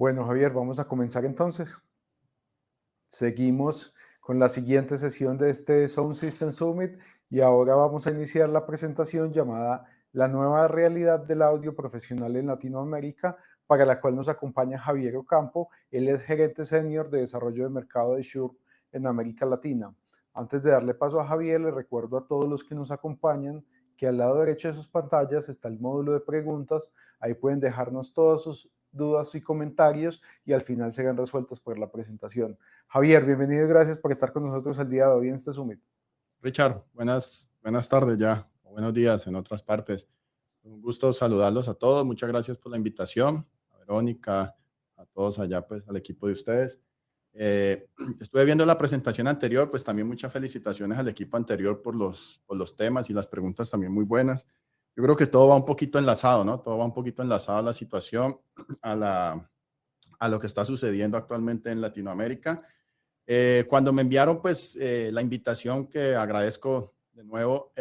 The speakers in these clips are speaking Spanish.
Bueno, Javier, vamos a comenzar entonces. Seguimos con la siguiente sesión de este Sound System Summit y ahora vamos a iniciar la presentación llamada La nueva realidad del audio profesional en Latinoamérica, para la cual nos acompaña Javier Ocampo. Él es gerente senior de desarrollo de mercado de Shure en América Latina. Antes de darle paso a Javier, le recuerdo a todos los que nos acompañan que al lado derecho de sus pantallas está el módulo de preguntas. Ahí pueden dejarnos todas sus dudas y comentarios y al final serán resueltos por la presentación. Javier, bienvenido y gracias por estar con nosotros el día de hoy en este Summit. Richard, buenas tardes ya, o buenos días en otras partes. Un gusto saludarlos a todos. Muchas gracias por la invitación. A Verónica, a todos allá, pues al equipo de ustedes. Estuve viendo la presentación anterior, pues también muchas felicitaciones al equipo anterior por los temas y las preguntas también muy buenas. Yo creo que todo va un poquito enlazado, ¿no? Todo va un poquito enlazado a la situación, a lo que está sucediendo actualmente en Latinoamérica. Cuando me enviaron pues la invitación, que agradezco de nuevo,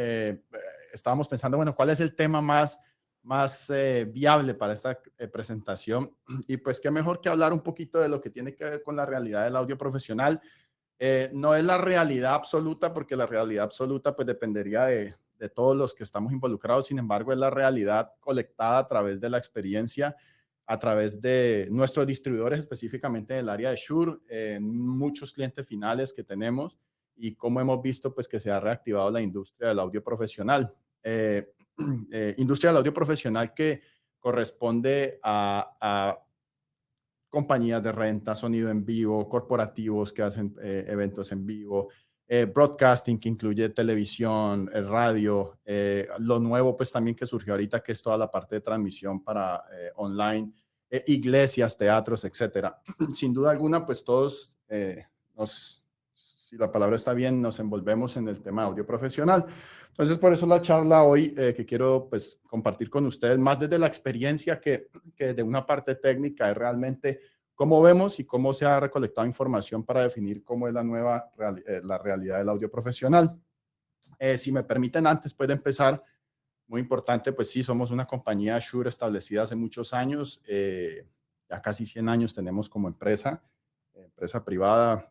estábamos pensando, bueno, ¿cuál es el tema más viable para esta presentación? Y pues qué mejor que hablar un poquito de lo que tiene que ver con la realidad del audio profesional. No es la realidad absoluta, porque la realidad absoluta pues dependería de todos los que estamos involucrados. Sin embargo, es la realidad colectada a través de la experiencia, a través de nuestros distribuidores, específicamente en el área de Shure, muchos clientes finales que tenemos, y cómo hemos visto pues que se ha reactivado la industria del audio profesional. Industria del audio profesional que corresponde a compañías de renta, sonido en vivo, corporativos que hacen eventos en vivo, broadcasting, que incluye televisión, radio, lo nuevo pues también que surgió ahorita, que es toda la parte de transmisión para online, iglesias, teatros, etcétera. Sin duda alguna, pues todos si la palabra está bien, nos envolvemos en el tema audio profesional. Entonces, por eso la charla hoy, que quiero pues compartir con ustedes más desde la experiencia que de una parte técnica, es realmente cómo vemos y cómo se ha recolectado información para definir cómo es la nueva la realidad del audio profesional. Si me permiten, antes pues, de empezar, muy importante, pues sí, somos una compañía Shure establecida hace muchos años, ya casi 100 años tenemos como empresa privada,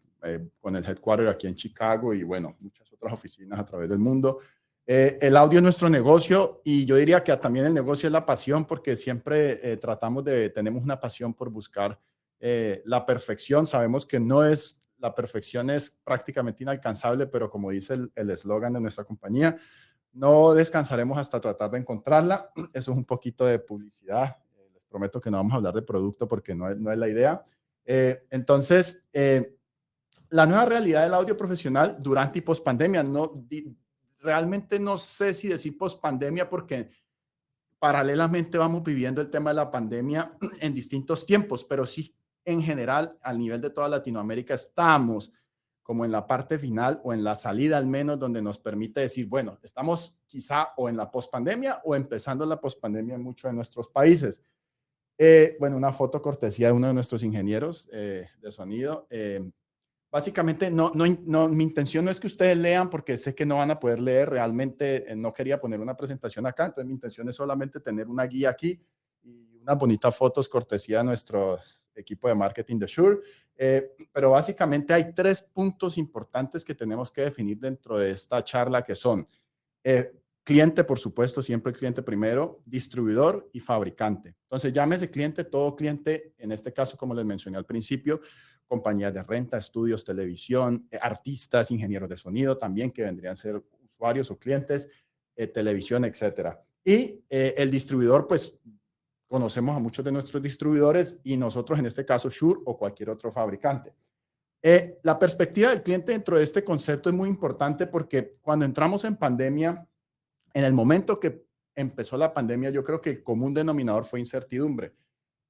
con el headquarter aquí en Chicago y bueno, muchas otras oficinas a través del mundo. El audio es nuestro negocio, y yo diría que también el negocio es la pasión, porque siempre tenemos una pasión por buscar la perfección. Sabemos que la perfección es prácticamente inalcanzable, pero como dice el eslogan de nuestra compañía, no descansaremos hasta tratar de encontrarla. Eso es un poquito de publicidad. Les prometo que no vamos a hablar de producto, porque no es la idea. Entonces, la nueva realidad del audio profesional durante y post pandemia, realmente no sé si decir post pandemia, porque paralelamente vamos viviendo el tema de la pandemia en distintos tiempos, pero sí, en general, al nivel de toda Latinoamérica, estamos como en la parte final, o en la salida al menos, donde nos permite decir, bueno, estamos quizá o en la pospandemia o empezando la pospandemia en muchos de nuestros países. Bueno, una foto cortesía de uno de nuestros ingenieros de sonido. Básicamente, mi intención no es que ustedes lean, porque sé que no van a poder leer. Realmente no quería poner una presentación acá, entonces mi intención es solamente tener una guía aquí y unas bonitas fotos cortesía de nuestro equipo de marketing de Shure. Pero básicamente hay 3 puntos importantes que tenemos que definir dentro de esta charla, que son cliente, por supuesto, siempre el cliente primero, distribuidor y fabricante. Entonces, llámese cliente, todo cliente, en este caso, como les mencioné al principio, compañías de renta, estudios, televisión, artistas, ingenieros de sonido también, que vendrían a ser usuarios o clientes, televisión, etcétera. Y el distribuidor, pues conocemos a muchos de nuestros distribuidores, y nosotros en este caso Shure o cualquier otro fabricante. La perspectiva del cliente dentro de este concepto es muy importante, porque cuando entramos en pandemia, en el momento que empezó la pandemia, yo creo que el común denominador fue incertidumbre.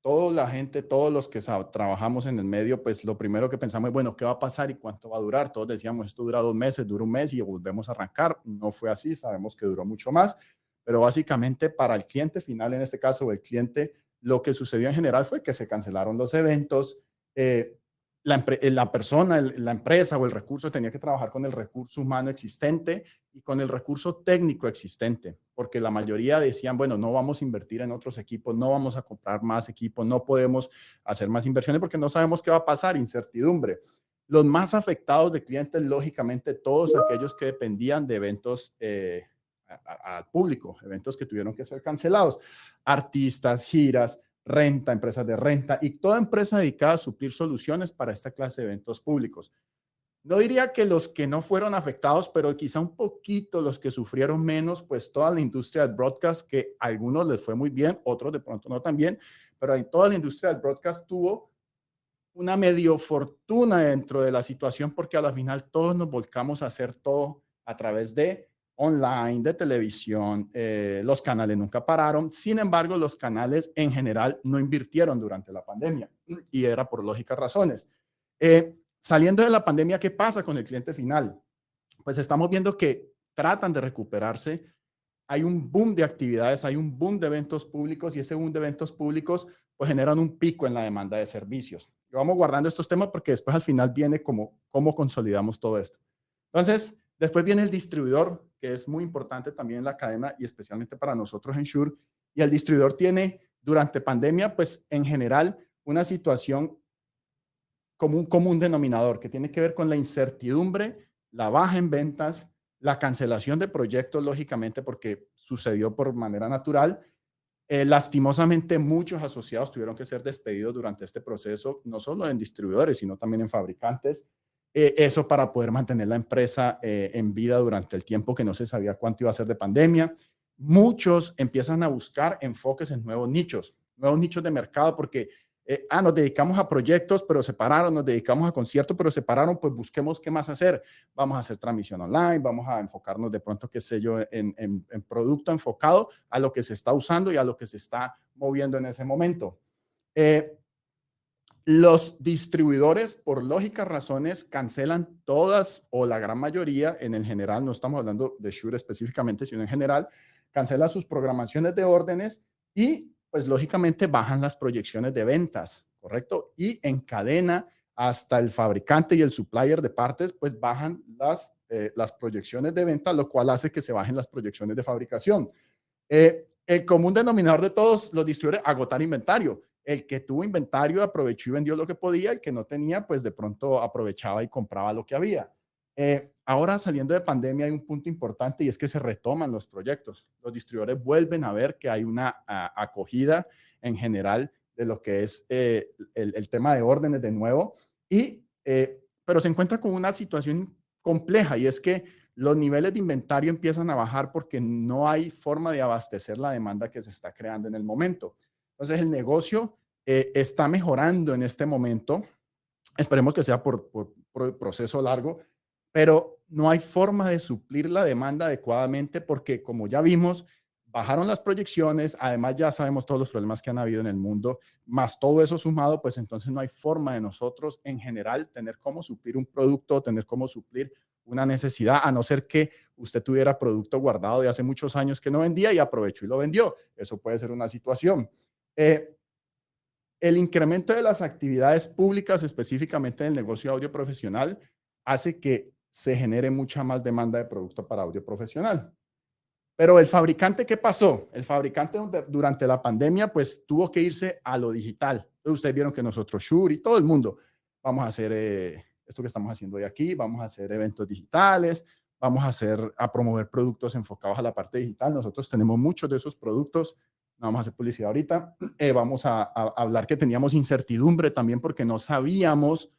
Toda la gente, todos los que trabajamos en el medio, pues lo primero que pensamos es, bueno, ¿qué va a pasar y cuánto va a durar? Todos decíamos, esto dura 2 meses, dura 1 mes y volvemos a arrancar. No fue así, sabemos que duró mucho más, pero básicamente para el cliente final, en este caso el cliente, lo que sucedió en general fue que se cancelaron los eventos, la persona, la empresa o el recurso tenía que trabajar con el recurso humano existente y con el recurso técnico existente, porque la mayoría decían, bueno, no vamos a invertir en otros equipos, no vamos a comprar más equipos, no podemos hacer más inversiones porque no sabemos qué va a pasar, incertidumbre. Los más afectados de clientes, lógicamente, todos aquellos que dependían de eventos al público, eventos que tuvieron que ser cancelados, artistas, giras, renta, empresas de renta y toda empresa dedicada a suplir soluciones para esta clase de eventos públicos. No diría que los que no fueron afectados, pero quizá un poquito los que sufrieron menos, pues toda la industria del broadcast, que a algunos les fue muy bien, otros de pronto no tan bien, pero en toda la industria del broadcast tuvo una medio fortuna dentro de la situación porque a la final todos nos volcamos a hacer todo a través de online, de televisión, los canales nunca pararon. Sin embargo, los canales en general no invirtieron durante la pandemia y era por lógicas razones. Saliendo de la pandemia, ¿qué pasa con el cliente final? Pues estamos viendo que tratan de recuperarse. Hay un boom de actividades, hay un boom de eventos públicos y ese boom de eventos públicos pues generan un pico en la demanda de servicios. Y vamos guardando estos temas porque después al final viene cómo consolidamos todo esto. Entonces, después viene el distribuidor, que es muy importante también en la cadena y especialmente para nosotros en Shure. Y el distribuidor tiene durante pandemia, pues en general, una situación como un común denominador que tiene que ver con la incertidumbre, la baja en ventas, la cancelación de proyectos, lógicamente, porque sucedió por manera natural. Lastimosamente, muchos asociados tuvieron que ser despedidos durante este proceso, no solo en distribuidores, sino también en fabricantes. Eso para poder mantener la empresa en vida durante el tiempo que no se sabía cuánto iba a ser de pandemia. Muchos empiezan a buscar enfoques en nuevos nichos de mercado, porque nos dedicamos a proyectos, pero se pararon, nos dedicamos a conciertos, pero se pararon, pues busquemos qué más hacer. Vamos a hacer transmisión online, vamos a enfocarnos de pronto, qué sé yo, en producto enfocado a lo que se está usando y a lo que se está moviendo en ese momento. Los distribuidores, por lógicas razones, cancelan todas o la gran mayoría, en el general, no estamos hablando de Shure específicamente, sino en general, cancelan sus programaciones de órdenes y pues lógicamente bajan las proyecciones de ventas, ¿correcto? Y en cadena, hasta el fabricante y el supplier de partes, pues bajan las proyecciones de venta, lo cual hace que se bajen las proyecciones de fabricación. El común denominador de todos los distribuidores, agotar inventario. El que tuvo inventario aprovechó y vendió lo que podía, el que no tenía, pues de pronto aprovechaba y compraba lo que había. Ahora saliendo de pandemia hay un punto importante y es que se retoman los proyectos. Los distribuidores vuelven a ver que hay una acogida en general de lo que es el tema de órdenes de nuevo, pero se encuentra con una situación compleja y es que los niveles de inventario empiezan a bajar porque no hay forma de abastecer la demanda que se está creando en el momento. Entonces el negocio está mejorando en este momento. Esperemos que sea por proceso largo, pero no hay forma de suplir la demanda adecuadamente porque, como ya vimos, bajaron las proyecciones, además ya sabemos todos los problemas que han habido en el mundo, más todo eso sumado, pues entonces no hay forma de nosotros en general tener cómo suplir un producto, tener cómo suplir una necesidad, a no ser que usted tuviera producto guardado de hace muchos años que no vendía y aprovechó y lo vendió. Eso puede ser una situación. El incremento de las actividades públicas, específicamente en el negocio audio profesional, hace que se genere mucha más demanda de producto para audio profesional. Pero el fabricante, ¿qué pasó? El fabricante durante la pandemia, pues tuvo que irse a lo digital. Ustedes vieron que nosotros, Shure y todo el mundo, vamos a hacer esto que estamos haciendo hoy aquí, vamos a hacer eventos digitales, vamos a promover productos enfocados a la parte digital. Nosotros tenemos muchos de esos productos. No vamos a hacer publicidad ahorita. Vamos a hablar que teníamos incertidumbre también porque no sabíamos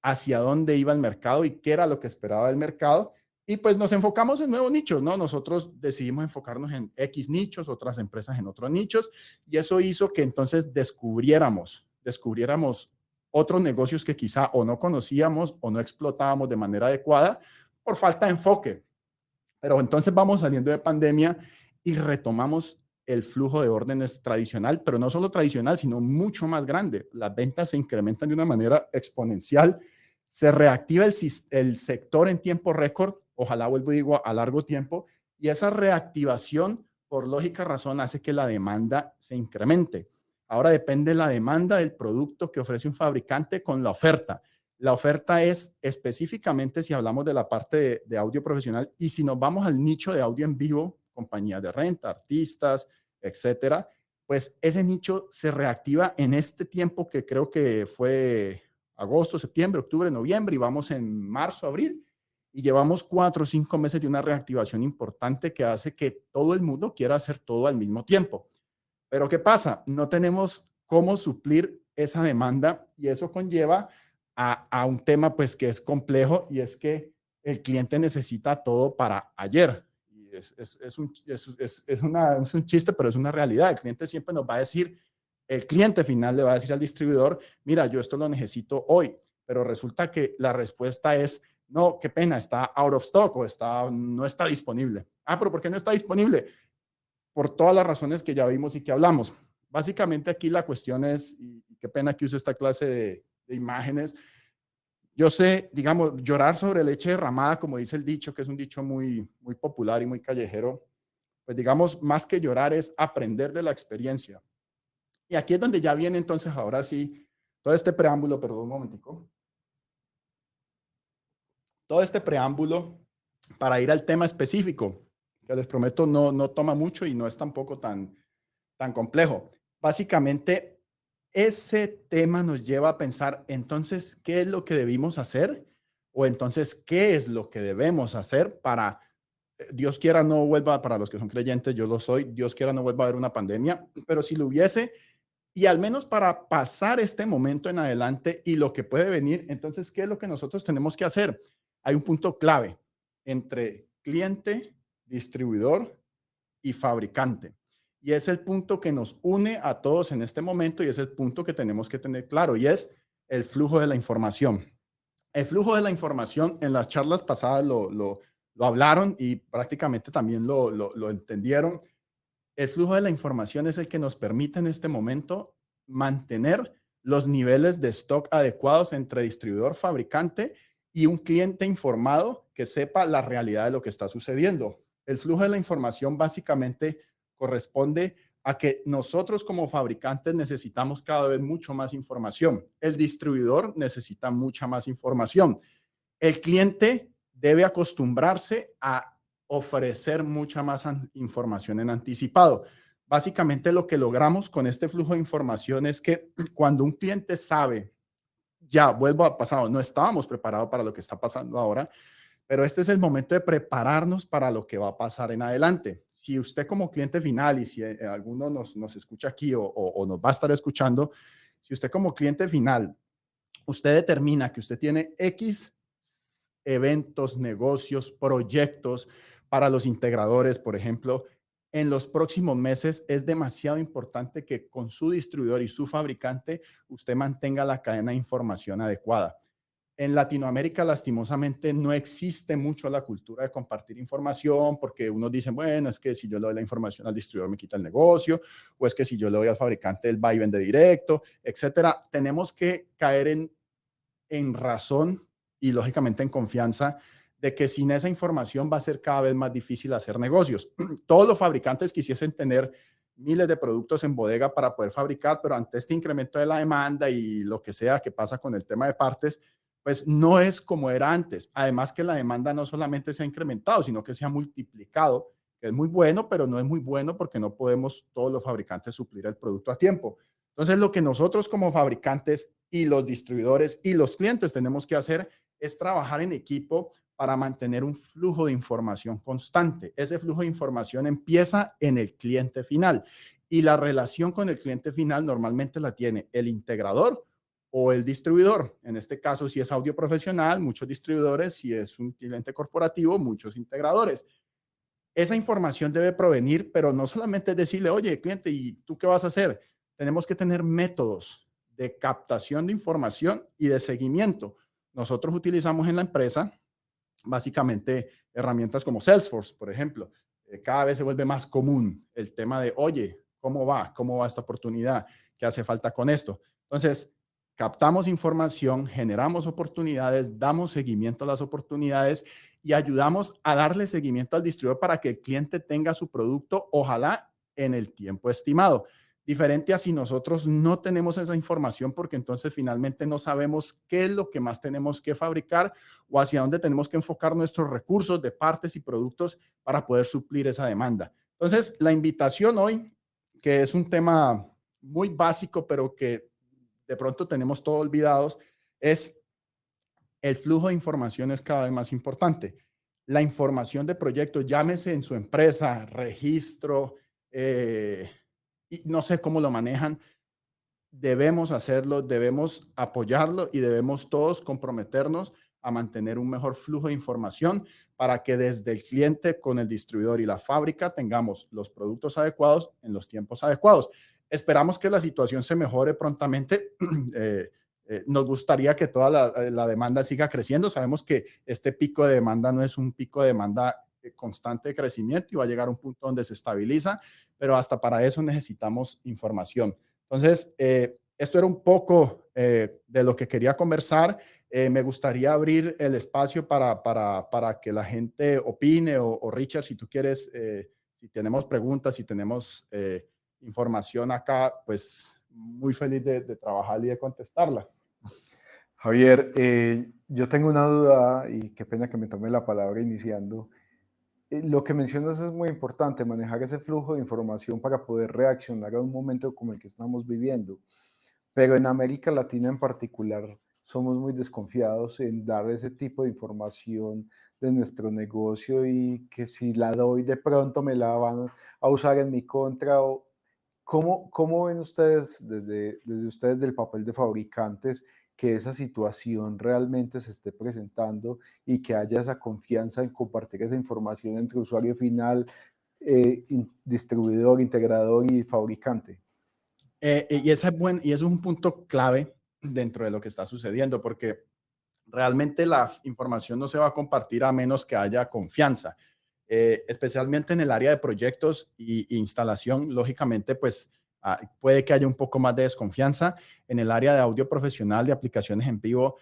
hacia dónde iba el mercado y qué era lo que esperaba el mercado. Y pues nos enfocamos en nuevos nichos, ¿no? Nosotros decidimos enfocarnos en X nichos, otras empresas en otros nichos, y eso hizo que entonces descubriéramos otros negocios que quizá o no conocíamos o no explotábamos de manera adecuada por falta de enfoque. Pero entonces vamos saliendo de pandemia y retomamos el flujo de órdenes tradicional, pero no solo tradicional, sino mucho más grande. Las ventas se incrementan de una manera exponencial, se reactiva el sector en tiempo récord, ojalá vuelvo y digo a largo tiempo, y esa reactivación, por lógica razón, hace que la demanda se incremente. Ahora depende la demanda del producto que ofrece un fabricante con la oferta. La oferta es específicamente si hablamos de la parte de audio profesional y si nos vamos al nicho de audio en vivo, compañías de renta, artistas, etcétera, pues ese nicho se reactiva en este tiempo que creo que fue agosto, septiembre, octubre, noviembre y vamos en marzo, abril y llevamos 4 o 5 meses de una reactivación importante que hace que todo el mundo quiera hacer todo al mismo tiempo. Pero ¿qué pasa? No tenemos cómo suplir esa demanda y eso conlleva a un tema pues que es complejo y es que el cliente necesita todo para ayer. Y es un chiste, pero es una realidad. El cliente siempre nos va a decir, el cliente final le va a decir al distribuidor, mira, yo esto lo necesito hoy, pero resulta que la respuesta es, no, qué pena, está out of stock o no está disponible. Ah, pero ¿por qué no está disponible? Por todas las razones que ya vimos y que hablamos. Básicamente aquí la cuestión es, y qué pena que use esta clase de imágenes, yo sé, digamos, llorar sobre leche derramada, como dice el dicho, que es un dicho muy, muy popular y muy callejero, pues digamos, más que llorar es aprender de la experiencia. Y aquí es donde ya viene entonces, ahora sí, todo este preámbulo, perdón un momentico, todo este preámbulo para ir al tema específico, que les prometo no toma mucho y no es tampoco tan complejo. Básicamente, ese tema nos lleva a pensar, entonces, ¿qué es lo que debimos hacer? O entonces, ¿qué es lo que debemos hacer para, Dios quiera no vuelva, para los que son creyentes, yo lo soy, Dios quiera no vuelva a haber una pandemia, pero si lo hubiese, y al menos para pasar este momento en adelante y lo que puede venir, entonces, ¿qué es lo que nosotros tenemos que hacer? Hay un punto clave entre cliente, distribuidor y fabricante. Y es el punto que nos une a todos en este momento y es el punto que tenemos que tener claro y es el flujo de la información. El flujo de la información en las charlas pasadas lo hablaron y prácticamente también lo entendieron. El flujo de la información es el que nos permite en este momento mantener los niveles de stock adecuados entre distribuidor, fabricante y un cliente informado que sepa la realidad de lo que está sucediendo. El flujo de la información básicamente corresponde a que nosotros como fabricantes necesitamos cada vez mucho más información. El distribuidor necesita mucha más información. El cliente debe acostumbrarse a ofrecer mucha más información en anticipado. Básicamente lo que logramos con este flujo de información es que cuando un cliente sabe, ya vuelvo a pasado, no estábamos preparados para lo que está pasando ahora, pero este es el momento de prepararnos para lo que va a pasar en adelante. Si usted como cliente final y si alguno nos escucha aquí o nos va a estar escuchando, si usted como cliente final, usted determina que usted tiene X eventos, negocios, proyectos para los integradores, por ejemplo, en los próximos meses es demasiado importante que con su distribuidor y su fabricante usted mantenga la cadena de información adecuada. En Latinoamérica, lastimosamente, no existe mucho la cultura de compartir información porque unos dicen, bueno, es que si yo le doy la información al distribuidor me quita el negocio, o es que si yo le doy al fabricante él va y vende directo, etcétera. Tenemos que caer en razón y lógicamente en confianza de que sin esa información va a ser cada vez más difícil hacer negocios. Todos los fabricantes quisiesen tener miles de productos en bodega para poder fabricar, pero ante este incremento de la demanda y lo que sea que pasa con el tema de partes, pues no es como era antes. Además que la demanda no solamente se ha incrementado, sino que se ha multiplicado, que es muy bueno, pero no es muy bueno porque no podemos todos los fabricantes suplir el producto a tiempo. Entonces, lo que nosotros como fabricantes y los distribuidores y los clientes tenemos que hacer es trabajar en equipo para mantener un flujo de información constante. Ese flujo de información empieza en el cliente final y la relación con el cliente final normalmente la tiene el integrador o el distribuidor. En este caso, si es audio profesional, muchos distribuidores, si es un cliente corporativo, muchos integradores. Esa información debe provenir, pero no solamente decirle, oye, cliente, ¿y tú qué vas a hacer? Tenemos que tener métodos de captación de información y de seguimiento. Nosotros utilizamos en la empresa básicamente herramientas como Salesforce, por ejemplo. Cada vez se vuelve más común el tema de, oye, ¿cómo va? ¿Cómo va esta oportunidad? ¿Qué hace falta con esto? Entonces, captamos información, generamos oportunidades, damos seguimiento a las oportunidades y ayudamos a darle seguimiento al distribuidor para que el cliente tenga su producto, ojalá en el tiempo estimado. diferente a si nosotros no tenemos esa información, porque entonces finalmente no sabemos qué es lo que más tenemos que fabricar o hacia dónde tenemos que enfocar nuestros recursos de partes y productos para poder suplir esa demanda. Entonces, la invitación hoy, que es un tema muy básico, pero que de pronto tenemos todo olvidados, es el flujo de información es cada vez más importante. La información de proyectos, llámese en su empresa, registro, y no sé cómo lo manejan, debemos hacerlo, debemos apoyarlo y debemos todos comprometernos a mantener un mejor flujo de información para que desde el cliente con el distribuidor y la fábrica tengamos los productos adecuados en los tiempos adecuados. Esperamos que la situación se mejore prontamente. Nos gustaría que toda la demanda siga creciendo. Sabemos que este pico de demanda no es un pico de demanda constante de crecimiento y va a llegar a un punto donde se estabiliza, pero hasta para eso necesitamos información. Entonces, esto era un poco de lo que quería conversar. Me gustaría abrir el espacio para que la gente opine o Richard, si tú quieres, si tenemos preguntas, si tenemos información acá, pues muy feliz de trabajar y de contestarla. Javier, yo tengo una duda y qué pena que me tome la palabra iniciando. Lo que mencionas es muy importante, manejar ese flujo de información para poder reaccionar a un momento como el que estamos viviendo. Pero en América Latina en particular somos muy desconfiados en dar ese tipo de información de nuestro negocio y que si la doy de pronto me la van a usar en mi contra. O, ¿cómo ven ustedes desde ustedes del papel de fabricantes que esa situación realmente se esté presentando y que haya esa confianza en compartir esa información entre usuario final, distribuidor, integrador y fabricante? Y eso es un punto clave dentro de lo que está sucediendo, porque realmente la información no se va a compartir a menos que haya confianza, especialmente en el área de proyectos e instalación. Lógicamente, pues puede que haya un poco más de desconfianza. En el área de audio profesional, de aplicaciones en vivo,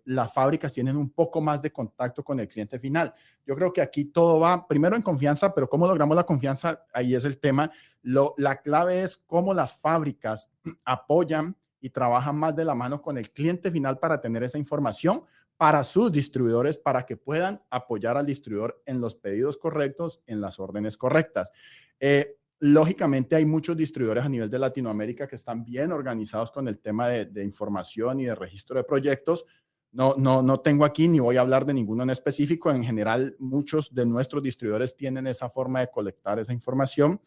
las fábricas tienen un poco más de contacto con el cliente final. Yo creo que aquí todo va primero en confianza, pero ¿cómo logramos la confianza? Ahí es el tema. La clave es cómo las fábricas apoyan y trabajan más de la mano con el cliente final para tener esa información para sus distribuidores, para que puedan apoyar al distribuidor en los pedidos correctos, en las órdenes correctas. Lógicamente hay muchos distribuidores a nivel de Latinoamérica que están bien organizados con el tema de información y de registro de proyectos. No tengo aquí ni voy a hablar de ninguno en específico. En general, muchos de nuestros distribuidores tienen esa forma de colectar esa información,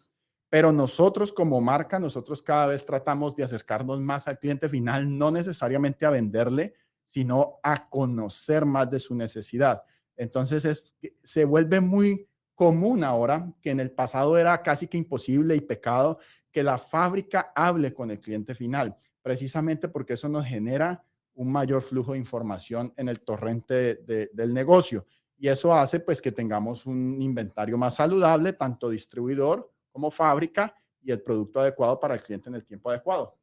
pero nosotros como marca, nosotros cada vez tratamos de acercarnos más al cliente final, no necesariamente a venderle, sino a conocer más de su necesidad. Entonces se vuelve muy común ahora, que en el pasado era casi que imposible y pecado, que la fábrica hable con el cliente final, precisamente porque eso nos genera un mayor flujo de información en el torrente del negocio. Y eso hace pues que tengamos un inventario más saludable, tanto distribuidor como fábrica, y el producto adecuado para el cliente en el tiempo adecuado.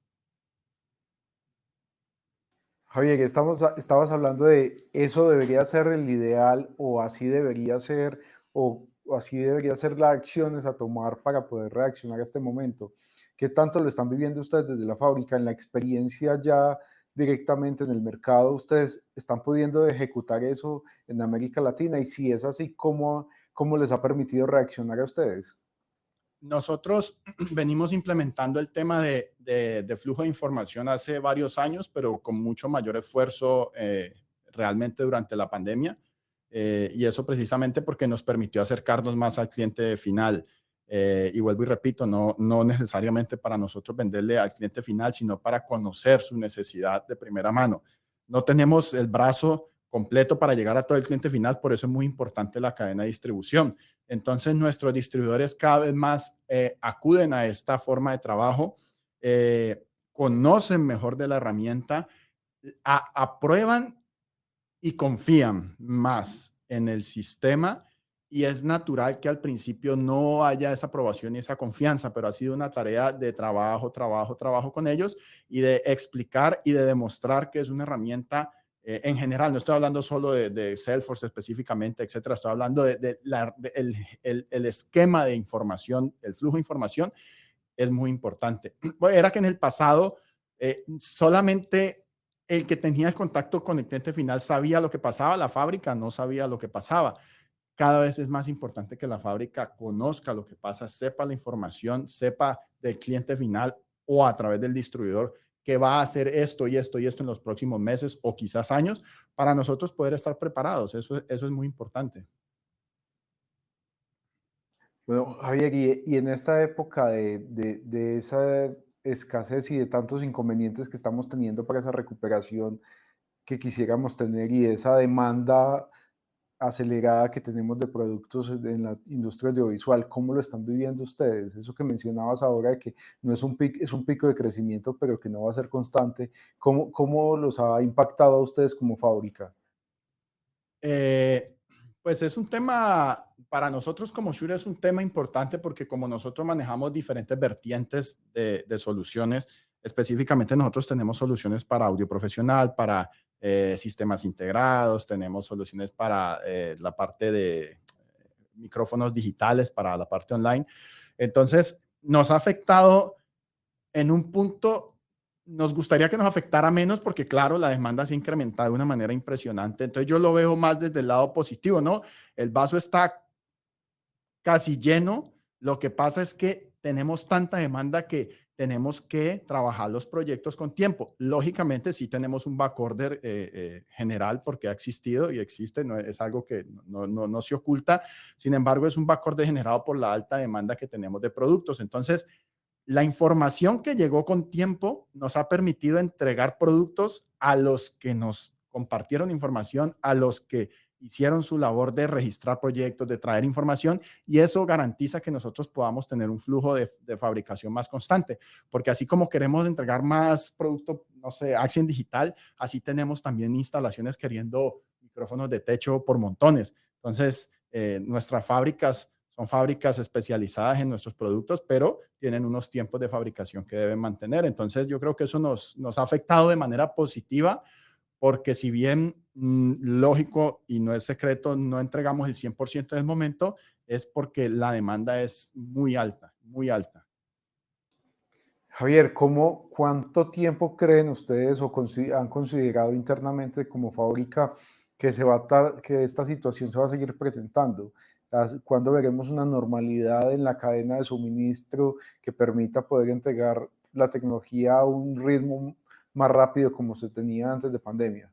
Javier, estabas hablando de eso debería ser el ideal o así debería ser o así debería ser las acciones a tomar para poder reaccionar a este momento. ¿Qué tanto lo están viviendo ustedes desde la fábrica? En la experiencia ya directamente en el mercado, ¿ustedes están pudiendo ejecutar eso en América Latina? Y si es así, ¿cómo les ha permitido reaccionar a ustedes? Nosotros venimos implementando el tema de flujo de información hace varios años, pero con mucho mayor esfuerzo realmente durante la pandemia. Y eso precisamente porque nos permitió acercarnos más al cliente final. Y vuelvo y repito, no necesariamente para nosotros venderle al cliente final, sino para conocer su necesidad de primera mano. No tenemos el brazo completo para llegar a todo el cliente final, por eso es muy importante la cadena de distribución. Entonces, nuestros distribuidores cada vez más acuden a esta forma de trabajo, conocen mejor de la herramienta, aprueban y confían más en el sistema, y es natural que al principio no haya esa aprobación y esa confianza, pero ha sido una tarea de trabajo con ellos y de explicar y de demostrar que es una herramienta en general. No estoy hablando solo de Salesforce específicamente, etcétera. Estoy hablando el esquema de información, el flujo de información es muy importante. Bueno, era que en el pasado solamente el que tenía el contacto con el cliente final sabía lo que pasaba, la fábrica no sabía lo que pasaba. Cada vez es más importante que la fábrica conozca lo que pasa, sepa la información, sepa del cliente final o a través del distribuidor que va a hacer esto y esto y esto en los próximos meses o quizás años para nosotros poder estar preparados. Eso es muy importante. Bueno, Javier, y en esta época de esa escasez y de tantos inconvenientes que estamos teniendo para esa recuperación que quisiéramos tener y esa demanda acelerada que tenemos de productos en la industria audiovisual, ¿cómo lo están viviendo ustedes? Eso que mencionabas ahora de que no es un pico, es un pico de crecimiento, pero que no va a ser constante, ¿cómo los ha impactado a ustedes como fábrica? Eh, pues es un tema, para nosotros como Shure es un tema importante porque como nosotros manejamos diferentes vertientes de soluciones, específicamente nosotros tenemos soluciones para audio profesional, para sistemas integrados, tenemos soluciones para la parte de micrófonos digitales, para la parte online. Entonces, nos ha afectado en un punto. Nos gustaría que nos afectara menos porque, claro, la demanda se ha incrementado de una manera impresionante. Entonces, yo lo veo más desde el lado positivo, ¿no? El vaso está casi lleno. Lo que pasa es que tenemos tanta demanda que tenemos que trabajar los proyectos con tiempo. Lógicamente, sí tenemos un backorder general porque ha existido y existe, no es algo que no se oculta. Sin embargo, es un backorder generado por la alta demanda que tenemos de productos. Entonces, la información que llegó con tiempo nos ha permitido entregar productos a los que nos compartieron información, a los que hicieron su labor de registrar proyectos, de traer información, y eso garantiza que nosotros podamos tener un flujo de fabricación más constante, porque así como queremos entregar más producto, no sé, Axient Digital, así tenemos también instalaciones queriendo micrófonos de techo por montones. Entonces, nuestras fábricas son fábricas especializadas en nuestros productos, pero tienen unos tiempos de fabricación que deben mantener. Entonces, yo creo que eso nos ha afectado de manera positiva, porque si bien lógico y no es secreto, no entregamos el 100% del momento, es porque la demanda es muy alta, muy alta. Javier, ¿cuánto tiempo creen ustedes o han considerado internamente como fábrica que que esta situación se va a seguir presentando? ¿Cuándo veremos una normalidad en la cadena de suministro que permita poder entregar la tecnología a un ritmo más rápido como se tenía antes de pandemia?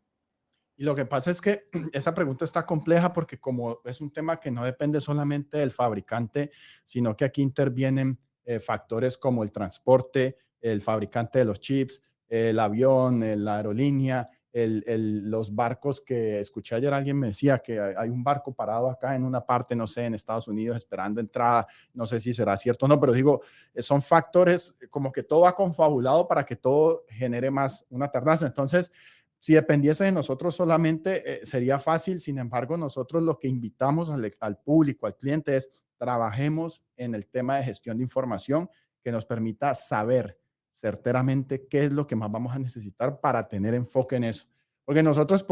Y lo que pasa es que esa pregunta está compleja porque como es un tema que no depende solamente del fabricante, sino que aquí intervienen factores como el transporte, el fabricante de los chips, el avión, la aerolínea, los barcos que escuché ayer, alguien me decía que hay un barco parado acá en una parte, no sé, en Estados Unidos esperando entrada, no sé si será cierto o no, pero digo, son factores como que todo va confabulado para que todo genere más una tardanza. Entonces, si dependiese de nosotros solamente, sería fácil. Sin embargo, nosotros lo que invitamos al público, al cliente, es trabajemos en el tema de gestión de información que nos permita saber certeramente qué es lo que más vamos a necesitar para tener enfoque en eso. Porque nosotros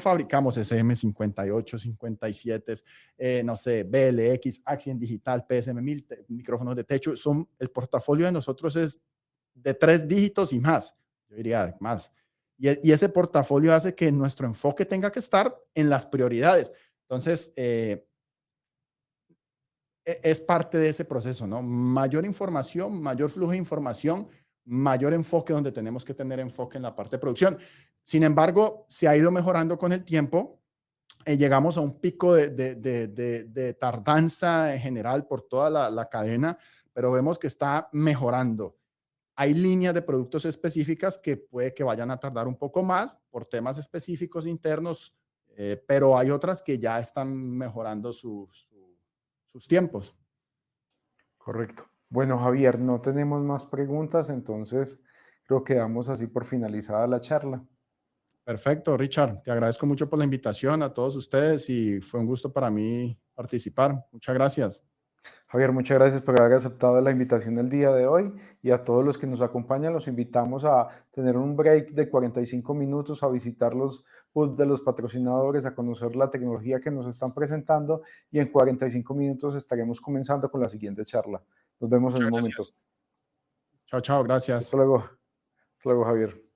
fabricamos SM58, 57, no sé, BLX, Axient Digital, PSM1000, micrófonos de techo. El portafolio de nosotros es de 3 dígitos y más, yo diría más. Y ese portafolio hace que nuestro enfoque tenga que estar en las prioridades. Entonces, es parte de ese proceso, ¿no? Mayor información, mayor flujo de información, mayor enfoque donde tenemos que tener enfoque en la parte de producción. Sin embargo, se ha ido mejorando con el tiempo. Llegamos a un pico de tardanza en general por toda la cadena, pero vemos que está mejorando. Hay líneas de productos específicas que puede que vayan a tardar un poco más por temas específicos internos, pero hay otras que ya están mejorando sus tiempos. Correcto. Bueno, Javier, no tenemos más preguntas, entonces creo que damos así por finalizada la charla. Perfecto, Richard. Te agradezco mucho por la invitación a todos ustedes y fue un gusto para mí participar. Muchas gracias. Javier, muchas gracias por haber aceptado la invitación del día de hoy y a todos los que nos acompañan los invitamos a tener un break de 45 minutos, a visitar los booths de los patrocinadores, a conocer la tecnología que nos están presentando y en 45 minutos estaremos comenzando con la siguiente charla. Nos vemos en Muchas un momento. gracias. Chao, chao, gracias. Hasta luego, Javier.